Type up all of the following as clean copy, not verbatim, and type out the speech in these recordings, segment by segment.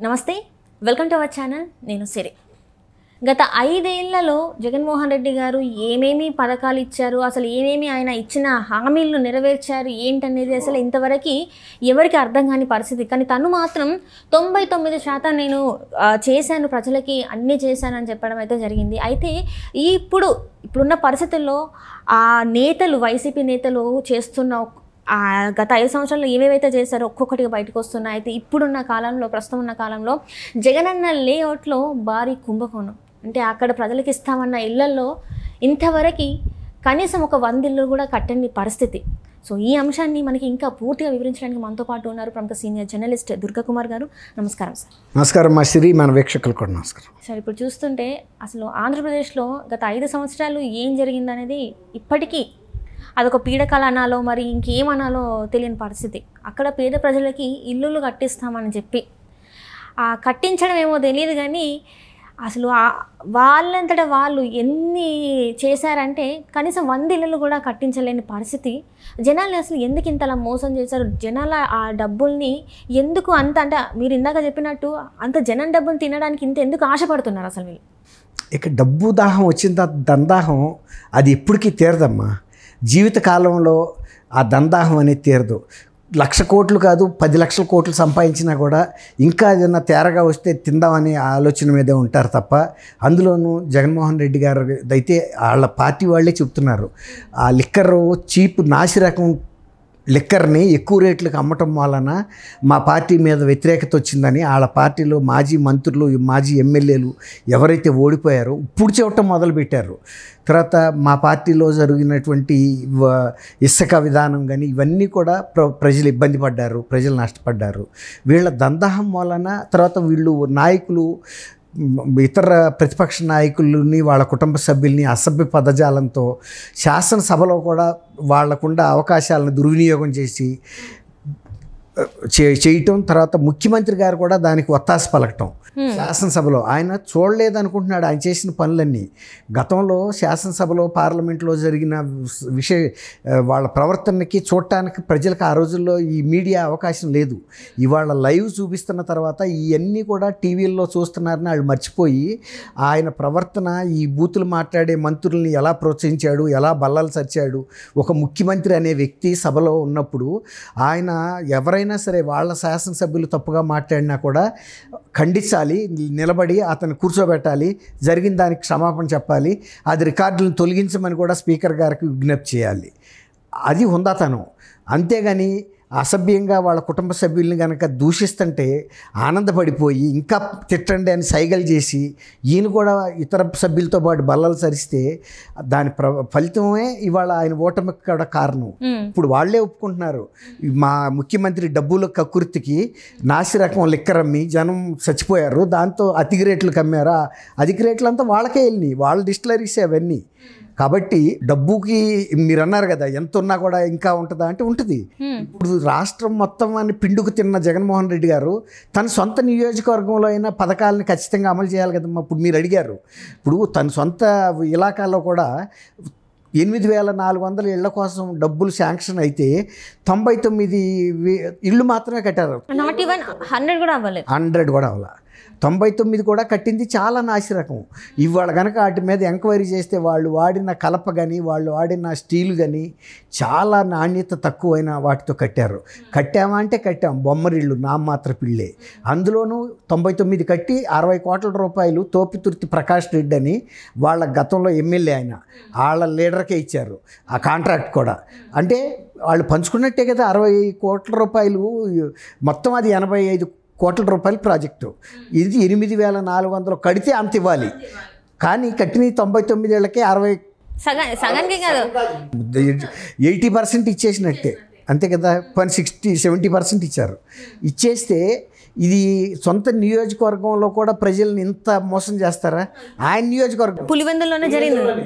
నమస్తే, welcome to our channel. నేను సిరి. గత 5 ఏళ్లలో జగన్మోహన్ రెడ్డి గారు ఏమేమి పథకాలు ఇచ్చారు, అసలు ఏమేమి ఆయన ఇచ్చిన హామీలను నెరవేర్చారు ఏంటనేది అసలు ఇంతవరకు ఎవరికి అర్థం కాని పరిస్థితి. కానీ తను మాత్రం 99% నేను చేశాను, ప్రజలకి అన్నీ చేశానని చెప్పడం అయితే జరిగింది. అయితే ఇప్పుడున్న పరిస్థితుల్లో ఆ నేతలు, వైసీపీ నేతలు చేస్తున్న గత 5 సంవత్సరాల్లో ఏవేవైతే చేశారో ఒక్కొక్కటిగా బయటకు వస్తున్నాయి. అయితే ప్రస్తుతం ఉన్న కాలంలో జగనన్న లేఅవుట్లో భారీ కుంభకోణం. అంటే అక్కడ ప్రజలకు ఇస్తామన్న ఇళ్లలో ఇంతవరకు కనీసం ఒక 100 ఇళ్ళు కూడా కట్టని పరిస్థితి. సో ఈ అంశాన్ని మనకి ఇంకా పూర్తిగా వివరించడానికి మనతో పాటు ఉన్నారు ప్రముఖ సీనియర్ జర్నలిస్ట్ దుర్గా కుమార్ గారు. నమస్కారం సార్. నమస్కారం మా సిరి, మన వీక్షకులు కూడా నమస్కారం సార్. ఇప్పుడు చూస్తుంటే అసలు ఆంధ్రప్రదేశ్లో గత 5 సంవత్సరాలు ఏం జరిగిందనేది ఇప్పటికీ అదొక పీడకల అనాలో మరి ఇంకేమనాలో తెలియని పరిస్థితి. అక్కడ పేద ప్రజలకి ఇల్లులు కట్టిస్తామని చెప్పి కట్టించడం ఏమో తెలియదు, కానీ అసలు వాళ్ళంతటా వాళ్ళు ఎన్ని చేశారంటే కనీసం 100 ఇళ్ళు కూడా కట్టించలేని పరిస్థితి. జనాల్ని అసలు ఎందుకు ఇంతలా మోసం చేశారు? జనాల ఆ డబ్బుల్ని ఎందుకు అంటే మీరు ఇందాక చెప్పినట్టు అంత జనం డబ్బులు తినడానికి ఎందుకు ఆశపడుతున్నారు అసలు వీళ్ళు? ఇక డబ్బు దాహం వచ్చిన దందాహం అది ఎప్పటికీ తీరదమ్మా. జీవితకాలంలో ఆ దందాహం అనేది తీరదు. 1,00,000 కోట్లు కాదు, 10 లక్షల కోట్లు సంపాదించినా కూడా ఇంకా ఏదైనా తేరగా వస్తే తిందామనే ఆలోచన మీదే ఉంటారు తప్ప. అందులోనూ జగన్మోహన్ రెడ్డి గారు అయితే వాళ్ళ పార్టీ వాళ్ళే చెప్తున్నారు, ఆ లిక్కర్ చీప్ నాసిరకం లిక్కర్ని ఎక్కువ రేట్లకు అమ్మటం వలన మా పార్టీ మీద వ్యతిరేకత వచ్చిందని వాళ్ళ పార్టీలో మాజీ మంత్రులు, మాజీ ఎమ్మెల్యేలు ఎవరైతే ఓడిపోయారో ఇప్పుడు చెప్పటం మొదలుపెట్టారు. తర్వాత మా పార్టీలో జరిగినటువంటి ఇసుక విధానం కానీ ఇవన్నీ కూడా ప్రజలు ఇబ్బంది పడ్డారు, ప్రజలు నష్టపడ్డారు వీళ్ళ దందాహం వలన. తర్వాత వీళ్ళు నాయకులు ఇతర ప్రతిపక్ష నాయకులని, వాళ్ళ కుటుంబ సభ్యుల్ని అసభ్య పదజాలంతో శాసనసభలో కూడా వాళ్ళకుండా అవకాశాలను దుర్వినియోగం చేసి చేయటం. తర్వాత ముఖ్యమంత్రి గారు కూడా దానికి ఒత్తాస పలకటం. శాసనసభలో ఆయన చూడలేదనుకుంటున్నాడు ఆయన చేసిన పనులన్నీ. గతంలో శాసనసభలో, పార్లమెంట్లో జరిగిన వాళ్ళ ప్రవర్తనకి చూడటానికి ప్రజలకు ఆ రోజుల్లో ఈ మీడియా అవకాశం లేదు. ఇవాళ లైవ్ చూపిస్తున్న తర్వాత ఇవన్నీ కూడా టీవీల్లో చూస్తున్నారని వాళ్ళు మర్చిపోయి ఆయన ప్రవర్తన, ఈ బూతులు మాట్లాడే మంత్రుల్ని ఎలా ప్రోత్సహించాడు, ఎలా బల్లలు సరిచాడు. ఒక ముఖ్యమంత్రి అనే వ్యక్తి సభలో ఉన్నప్పుడు ఆయన ఎవరైనా సరే వాళ్ళ శాసనసభ్యులు తప్పుగా మాట్లాడినా కూడా ఖండించాలి, నిలబడి అతను కూర్చోబెట్టాలి, జరిగిన దానికి క్షమాపణ చెప్పాలి, అది రికార్డులను తొలగించమని కూడా స్పీకర్ గారికి విజ్ఞప్తి చేయాలి. అది హుందాతనం. అంతేగాని అసభ్యంగా వాళ్ళ కుటుంబ సభ్యుల్ని కనుక దూషిస్తుంటే ఆనందపడిపోయి ఇంకా తిట్టండి అని సైగలు చేసి ఈయన కూడా ఇతర సభ్యులతో పాటు బల్లలు సరిస్తే దాని ఫలితమే ఇవాళ ఆయన ఓటమికి కూడా కారణం. ఇప్పుడు వాళ్ళే ఒప్పుకుంటున్నారు, మా ముఖ్యమంత్రి డబ్బుల కక్కుర్తికి నాసిరకం లిక్కర్ అమ్మి జనం చచ్చిపోయారు, దాంతో అధిక రేట్లకు అమ్మారు. అధిక రేట్లంతా వాళ్ళకే వెళ్ళినాయి, వాళ్ళ డిస్టిలరీస్ అవన్నీ. కాబట్టి డబ్బుకి మీరు అన్నారు కదా ఎంత ఉన్నా కూడా ఇంకా ఉంటుందా అంటే ఉంటుంది. ఇప్పుడు రాష్ట్రం మొత్తం అని పిండుకు తిన్న జగన్మోహన్ రెడ్డి గారు తన సొంత నియోజకవర్గంలో అయినా పథకాలను ఖచ్చితంగా అమలు చేయాలి కదమ్మా. ఇప్పుడు మీరు అడిగారు, ఇప్పుడు తన సొంత ఇలాకాలో కూడా 8,400 ఇళ్ల కోసం డబ్బులు శాంక్షన్ అయితే 99 ఇళ్ళు మాత్రమే కట్టారు. 100 కూడా అవ్వాలి. 99 కూడా కట్టింది చాలా నాసిరకం. ఇవాళ కనుక వాటి మీద ఎంక్వైరీ చేస్తే వాళ్ళు వాడిన కలప కానీ, వాళ్ళు వాడిన స్టీల్ కానీ చాలా నాణ్యత తక్కువైన వాటితో కట్టారు. కట్టామా అంటే కట్టాం, బొమ్మరిళ్ళు నామమాత్ర పిళ్ళే. అందులోనూ 99 కట్టి 60 కోట్ల రూపాయలు తోపితుర్తి ప్రకాష్ రెడ్డి అని వాళ్ళ గతంలో ఎమ్మెల్యే, ఆయన వాళ్ళ లీడర్కే ఇచ్చారు ఆ కాంట్రాక్ట్ కూడా. అంటే వాళ్ళు పంచుకున్నట్టే కదా 60 కోట్ల రూపాయలు మొత్తం, అది 85 కోట్ల రూపాయల ప్రాజెక్టు. ఇది 8,400 కడితే అంత ఇవ్వాలి, కానీ కట్టిన 99 ఏళ్ళకే 80% ఇచ్చేసినట్టే, అంతే కదా. 60-70% ఇచ్చారు. ఇచ్చేస్తే ఇది సొంత నియోజకవర్గంలో కూడా ప్రజల్ని ఇంత మోసం చేస్తారా? ఆయన నియోజకవర్గం పులివెందుల్లోనే జరిగింది.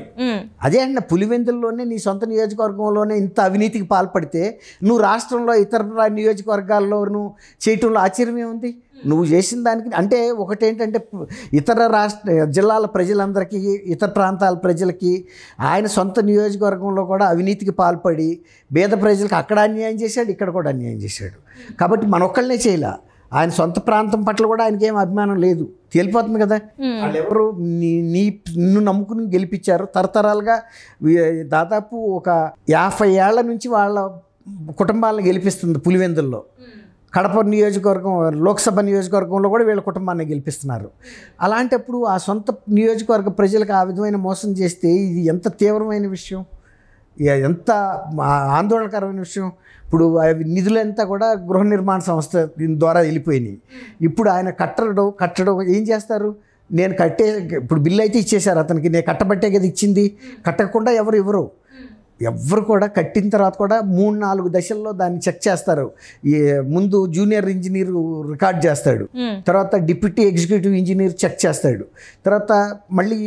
అదే అండి, పులివెందుల్లోనే నీ సొంత నియోజకవర్గంలోనే ఇంత అవినీతికి పాల్పడితే నువ్వు రాష్ట్రంలో ఇతర నియోజకవర్గాల్లో నువ్వు చేయటంలో ఆశ్చర్యం ఏముంది? నువ్వు చేసిన దానికి అంటే ఒకటేంటంటే ఇతర జిల్లాల ప్రజలందరికీ, ఇతర ప్రాంతాల ప్రజలకి ఆయన సొంత నియోజకవర్గంలో కూడా అవినీతికి పాల్పడి పేద ప్రజలకు అక్కడ అన్యాయం చేశాడు, ఇక్కడ కూడా అన్యాయం చేశాడు. కాబట్టి మన ఒక్కళ్ళనే చేయలే, ఆయన సొంత ప్రాంతం పట్ల కూడా ఆయనకి ఏం అభిమానం లేదు, తేలిపోతుంది కదా. వాళ్ళు ఎవరు నిన్ను నమ్ముకుని గెలిపించారు, తరతరాలుగా దాదాపు ఒక 50 ఏళ్ల నుంచి వాళ్ళ కుటుంబాలను గెలిపిస్తుంది పులివెందుల్లో. కడప నియోజకవర్గం, లోక్సభ నియోజకవర్గంలో కూడా వీళ్ళ కుటుంబాన్ని గెలిపిస్తున్నారు. అలాంటప్పుడు ఆ సొంత నియోజకవర్గ ప్రజలకు ఆ విధమైన మోసం చేస్తే ఇది ఎంత తీవ్రమైన విషయం, ఎంత ఆందోళనకరమైన విషయం. ఇప్పుడు నిధులంతా కూడా గృహ నిర్మాణ సంస్థ దీని ద్వారా వెళ్ళిపోయినాయి. ఇప్పుడు ఆయన కట్టడం ఏం చేస్తారు? నేను ఇప్పుడు బిల్లు అయితే ఇచ్చేశారు అతనికి, నేను కట్టబట్టే కదా ఇచ్చింది, కట్టకుండా ఎవరు కూడా కట్టిన తర్వాత కూడా 3-4 దశల్లో దాన్ని చెక్ చేస్తారు. ముందు జూనియర్ ఇంజనీర్ రికార్డ్ చేస్తాడు, తర్వాత డిప్యూటీ ఎగ్జిక్యూటివ్ ఇంజనీర్ చెక్ చేస్తాడు, తర్వాత మళ్ళీ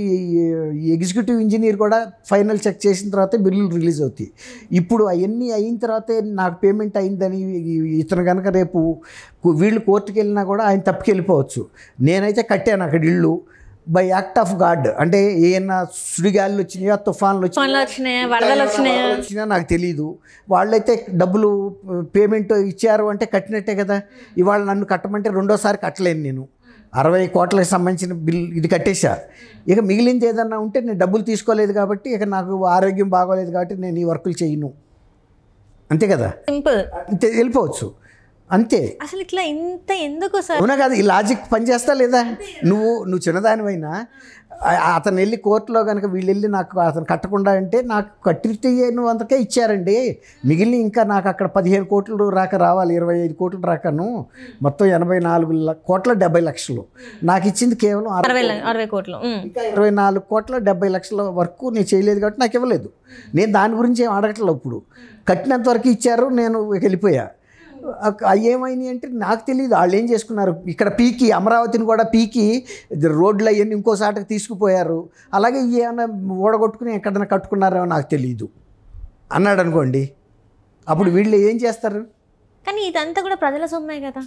ఎగ్జిక్యూటివ్ ఇంజనీర్ కూడా ఫైనల్ చెక్ చేసిన తర్వాత బిల్లులు రిలీజ్ అవుతాయి. ఇప్పుడు అవన్నీ అయిన తర్వాతే నాకు పేమెంట్ అయిందని ఇతను కనుక రేపు వీళ్ళు కోర్టుకు వెళ్ళినా కూడా ఆయన తప్పుకెళ్ళిపోవచ్చు. నేనైతే కట్టాను అక్కడ ఇల్లు బై యాక్ట్ ఆఫ్ గాడ్, అంటే ఏమన్నా సుడిగాలు వచ్చినాయా, తుఫాన్లు వచ్చినాయా నాకు తెలీదు. వాళ్ళైతే డబ్బులు పేమెంట్ ఇచ్చారు అంటే కట్టినట్టే కదా. ఇవాళ నన్ను కట్టమంటే రెండోసారి కట్టలేను, నేను 60 కోట్లకు సంబంధించిన బిల్ ఇది కట్టేశా. ఇక మిగిలింది ఏదన్నా ఉంటే నేను డబ్బులు తీసుకోలేదు కాబట్టి, ఇక నాకు ఆరోగ్యం బాగోలేదు కాబట్టి నేను ఈ వర్కులు చేయను, అంతే కదా, అంతే, వెళ్ళిపోవచ్చు అంతే. అసలు ఇట్లా ఇంత ఎందుకు సార్? అవునా కాదు, ఈ లాజిక్ పనిచేస్తా లేదా? నువ్వు చిన్నదానివైనా అతను వెళ్ళి కోర్టులో కనుక వీళ్ళు వెళ్ళి నాకు అతను కట్టకుండా అంటే నాకు కట్టితే నువ్వు అంతకే ఇచ్చారండి, మిగిలిన ఇంకా నాకు అక్కడ 15 కోట్లు రావాలి, 25 కోట్లు రాకను, మొత్తం 84 కోట్ల 70 లక్షలు నాకు ఇచ్చింది కేవలం 60 కోట్లు. ఇంకా 24 కోట్ల 70 లక్షల వరకు నేను చేయలేదు కాబట్టి నాకు ఇవ్వలేదు. నేను దాని గురించి ఏం అడగట్లేదు. ఇప్పుడు కట్టినంత వరకు ఇచ్చారు, నేను వెళ్ళిపోయా. ఏమైనాయి అంటే నాకు తెలియదు వాళ్ళు ఏం చేసుకున్నారు. ఇక్కడ పీకి అమరావతిని కూడా పీకి రోడ్లు అవన్నీ ఇంకోసాటికి తీసుకుపోయారు. అలాగే ఏమైనా ఓడగొట్టుకుని ఎక్కడైనా కట్టుకున్నారో నాకు తెలియదు అన్నాడు అనుకోండి, అప్పుడు వీళ్ళు ఏం చేస్తారు? కానీ ఇదంతా కూడా ప్రజల సొమ్మే కదా.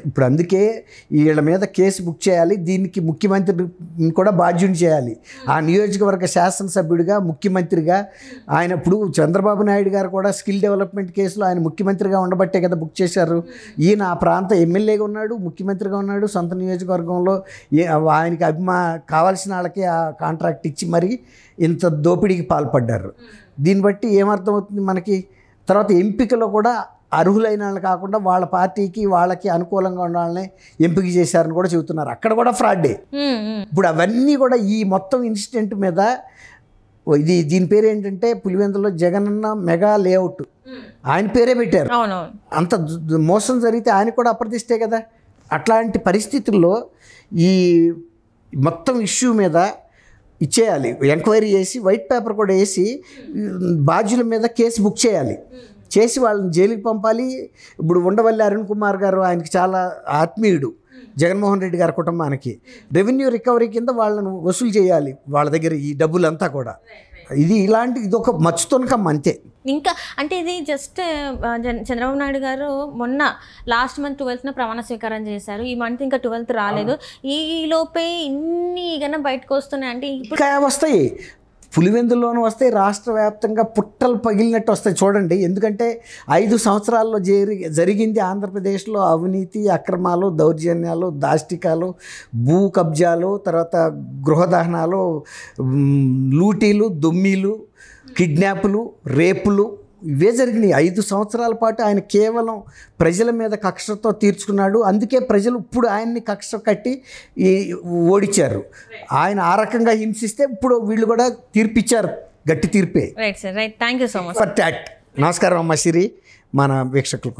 ఇప్పుడు అందుకే వీళ్ళ మీద కేసు బుక్ చేయాలి, దీనికి ముఖ్యమంత్రిని కూడా బాధ్యుని చేయాలి. ఆ నియోజకవర్గ శాసనసభ్యుడిగా, ముఖ్యమంత్రిగా ఆయన, ఇప్పుడు చంద్రబాబు నాయుడు గారు కూడా స్కిల్ డెవలప్మెంట్ కేసులో ఆయన ముఖ్యమంత్రిగా ఉండబట్టే కదా బుక్ చేశారు. ఈయన ఆ ప్రాంత ఎమ్మెల్యేగా ఉన్నాడు, ముఖ్యమంత్రిగా ఉన్నాడు, సొంత నియోజకవర్గంలో ఆయనకి కావాల్సిన వాళ్ళకి ఆ కాంట్రాక్ట్ ఇచ్చి మరి ఇంత దోపిడీకి పాల్పడ్డారు. దీన్ని బట్టి ఏమర్థమవుతుంది మనకి? తర్వాత ఎంపికలో కూడా అర్హులైన వాళ్ళు కాకుండా వాళ్ళ పార్టీకి వాళ్ళకి అనుకూలంగా ఉన్న వాళ్ళని ఎంపిక చేశారని కూడా చెబుతున్నారు. అక్కడ కూడా ఫ్రాడ్డే. ఇప్పుడు అవన్నీ కూడా ఈ మొత్తం ఇన్సిడెంట్ మీద దీని పేరు ఏంటంటే పులివెందులో జగనన్న మెగా లేఅవుట్ ఆయన పేరే పెట్టారు. అంత మోసం జరిగితే ఆయన కూడా అప్రతిష్టే కదా. అట్లాంటి పరిస్థితుల్లో ఈ మొత్తం ఇష్యూ మీద ఇచ్చేయాలి, ఎంక్వైరీ చేసి వైట్ పేపర్ కూడా వేసి బాధ్యుల మీద కేసు బుక్ చేయాలి, చేసి వాళ్ళని జైలుకి పంపాలి. ఇప్పుడు ఉండవల్లి అరుణ్ కుమార్ గారు ఆయనకి చాలా ఆత్మీయుడు, జగన్మోహన్ రెడ్డి గారి కుటుంబానికి. రెవెన్యూ రికవరీ కింద వాళ్ళను వసూలు చేయాలి వాళ్ళ దగ్గర ఈ డబ్బులంతా కూడా. ఇది ఒక మచ్చుతోనకమ్మ అంతే. ఇంకా అంటే ఇది జస్ట్ చంద్రబాబు నాయుడు గారు మొన్న లాస్ట్ మంత్ 12న ప్రమాణ స్వీకారం చేశారు. ఈ మంత్ ఇంకా 12th రాలేదు. ఈ లోపే ఇన్ని గన బయటకు వస్తున్నాయి అంటే ఇంకా వస్తాయి, పులివెందుల్లోనూ వస్తాయి, రాష్ట్ర వ్యాప్తంగా పుట్టలు పగిలినట్టు వస్తాయి చూడండి. ఎందుకంటే 5 సంవత్సరాల్లో జరిగింది ఆంధ్రప్రదేశ్లో అవినీతి, అక్రమాలు, దౌర్జన్యాలు, దాష్టికాలు, భూ కబ్జాలు, తర్వాత గృహదహనాలు, లూటీలు, దొమ్మీలు, కిడ్నాపులు, రేపులు, ఇవే జరిగినాయి. 5 సంవత్సరాల పాటు ఆయన కేవలం ప్రజల మీద కక్షతో తీర్చుకున్నాడు. అందుకే ప్రజలు ఇప్పుడు ఆయన్ని కక్ష కట్టి ఓడించారు. ఆయన ఆ రకంగా హింసిస్తే ఇప్పుడు వీళ్ళు కూడా తీర్పిచ్చారు, గట్టి తీర్పే. Right sir, right. Thank you so much for that. నమస్కారం అమ్మ సిరి, మన వీక్షకులకు.